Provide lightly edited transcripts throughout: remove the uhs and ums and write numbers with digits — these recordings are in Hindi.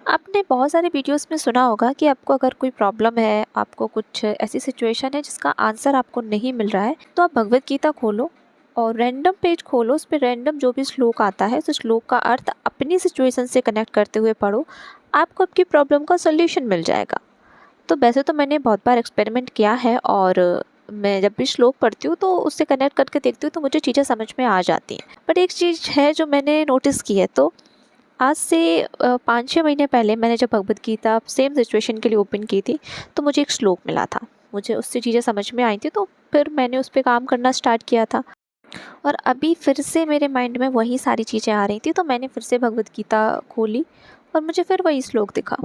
आपने बहुत सारे वीडियोस में सुना होगा कि आपको अगर कोई प्रॉब्लम है, आपको कुछ ऐसी सिचुएशन है जिसका आंसर आपको नहीं मिल रहा है, तो आप भगवत गीता खोलो और रैंडम पेज खोलो। उस पर रैंडम जो भी श्लोक आता है उस श्लोक का अर्थ अपनी सिचुएशन से कनेक्ट करते हुए पढ़ो, आपको आपकी प्रॉब्लम का सोल्यूशन मिल जाएगा। तो वैसे तो मैंने बहुत बार एक्सपेरिमेंट किया है और मैं जब भी श्लोक पढ़ती हूँ तो उससे कनेक्ट करके देखती हूँ तो मुझे चीज़ें समझ में आ जाती हैं। बट एक चीज़ है जो मैंने नोटिस की है, तो आज से 5-6 महीने पहले मैंने जब भगवत गीता सेम सिचुएशन के लिए ओपन की थी, तो मुझे एक श्लोक मिला था, मुझे उससे चीज़ें समझ में आई थी, तो फिर मैंने उस पर काम करना स्टार्ट किया था। और अभी फिर से मेरे माइंड में वही सारी चीज़ें आ रही थी, तो मैंने फिर से भगवत गीता खोली और मुझे फिर वही श्लोक दिखा।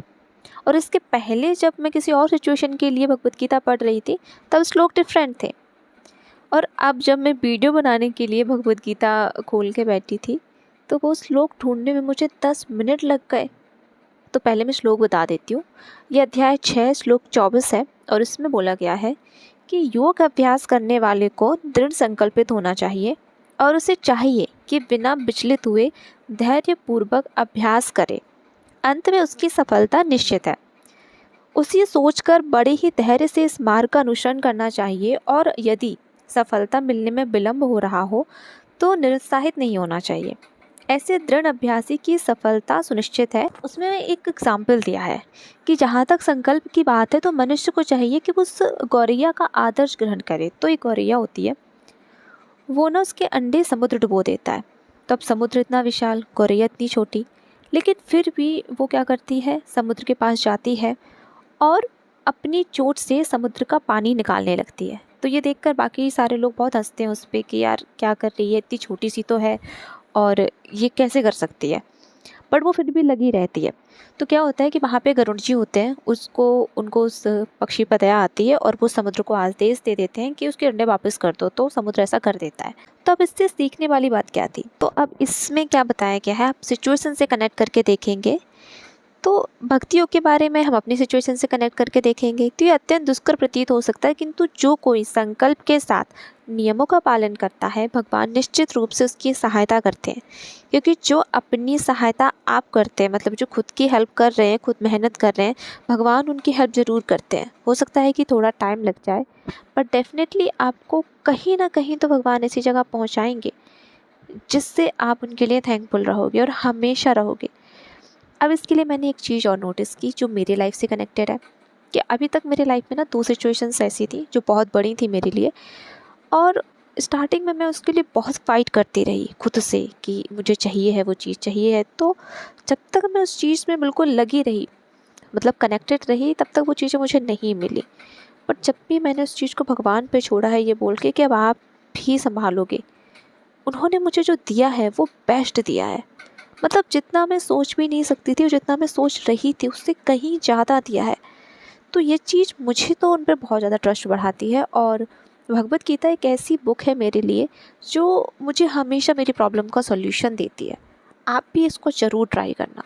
और इसके पहले जब मैं किसी और सिचुएशन के लिए भगवत गीता पढ़ रही थी तब श्लोक डिफरेंट थे। और अब जब मैं वीडियो बनाने के लिए भगवत गीता खोल के बैठी थी तो वो श्लोक ढूंढने में मुझे 10 मिनट लग गए। तो पहले मैं श्लोक बता देती हूँ। ये अध्याय 6 श्लोक 24 है और इसमें बोला गया है कि योग अभ्यास करने वाले को दृढ़ संकल्पित होना चाहिए और उसे चाहिए कि बिना विचलित हुए धैर्यपूर्वक अभ्यास करे। अंत में उसकी सफलता निश्चित है। उसे सोचकर बड़े ही धैर्य से इस मार्ग का अनुसरण करना चाहिए और यदि सफलता मिलने में विलंब हो रहा हो तो निरुत्साहित नहीं होना चाहिए। ऐसे दृढ़ अभ्यासी की सफलता सुनिश्चित है। उसमें एक एग्जाम्पल दिया है कि जहाँ तक संकल्प की बात है तो मनुष्य को चाहिए कि वो उस गौरैया का आदर्श ग्रहण करे। तो एक गौरैया होती है, वो ना उसके अंडे समुद्र डुबो देता है। तो अब समुद्र इतना विशाल, गौरैया इतनी छोटी, लेकिन फिर भी वो क्या करती है, समुद्र के पास जाती है और अपनी चोंच से समुद्र का पानी निकालने लगती है। तो ये देखकर बाकी सारे लोग बहुत हंसते हैं उस पर कि यार क्या कर रही है, इतनी छोटी सी तो है और ये कैसे कर सकती है। बट वो फिर भी लगी रहती है। तो क्या होता है कि वहाँ पे गरुड़ जी होते हैं, उनको उस पक्षी पर दया आती है और वो समुद्र को आदेश दे देते हैं कि उसके अंडे वापस कर दो। तो समुद्र ऐसा कर देता है। तो अब इससे सीखने वाली बात क्या थी, तो अब इसमें क्या बताया गया है, आप सिचुएशन से कनेक्ट करके देखेंगे तो भक्ति योग के बारे में हम अपनी सिचुएशन से कनेक्ट करके देखेंगे तो ये अत्यंत दुष्कर प्रतीत हो सकता है, किंतु जो कोई संकल्प के साथ नियमों का पालन करता है भगवान निश्चित रूप से उसकी सहायता करते हैं। क्योंकि जो अपनी सहायता आप करते हैं, मतलब जो खुद की हेल्प कर रहे हैं, खुद मेहनत कर रहे हैं, भगवान उनकी हेल्प ज़रूर करते हैं। हो सकता है कि थोड़ा टाइम लग जाए, बट डेफिनेटली आपको कहीं ना कहीं तो भगवान ऐसी जगह पहुँचाएंगे जिससे आप उनके लिए थैंकफुल रहोगे और हमेशा रहोगे। अब इसके लिए मैंने एक चीज़ और नोटिस की जो मेरे लाइफ से कनेक्टेड है, कि अभी तक मेरे लाइफ में ना 2 सिचुएशंस ऐसी थी जो बहुत बड़ी थी मेरे लिए। और स्टार्टिंग में मैं उसके लिए बहुत फाइट करती रही खुद से कि मुझे चाहिए है, वो चीज़ चाहिए है। तो जब तक मैं उस चीज़ में बिल्कुल लगी रही, मतलब कनेक्टेड रही, तब तक वो चीज़ें मुझे नहीं मिली। बट जब भी मैंने उस चीज़ को भगवान पे छोड़ा है ये बोल के कि अब आप ही संभालोगे, उन्होंने मुझे जो दिया है वो बेस्ट दिया है। मतलब जितना मैं सोच भी नहीं सकती थी और जितना मैं सोच रही थी उससे कहीं ज़्यादा दिया है। तो ये चीज़ मुझे तो उन पर बहुत ज़्यादा ट्रस्ट बढ़ाती है। और भगवत गीता एक ऐसी बुक है मेरे लिए जो मुझे हमेशा मेरी प्रॉब्लम का सॉल्यूशन देती है। आप भी इसको ज़रूर ट्राई करना।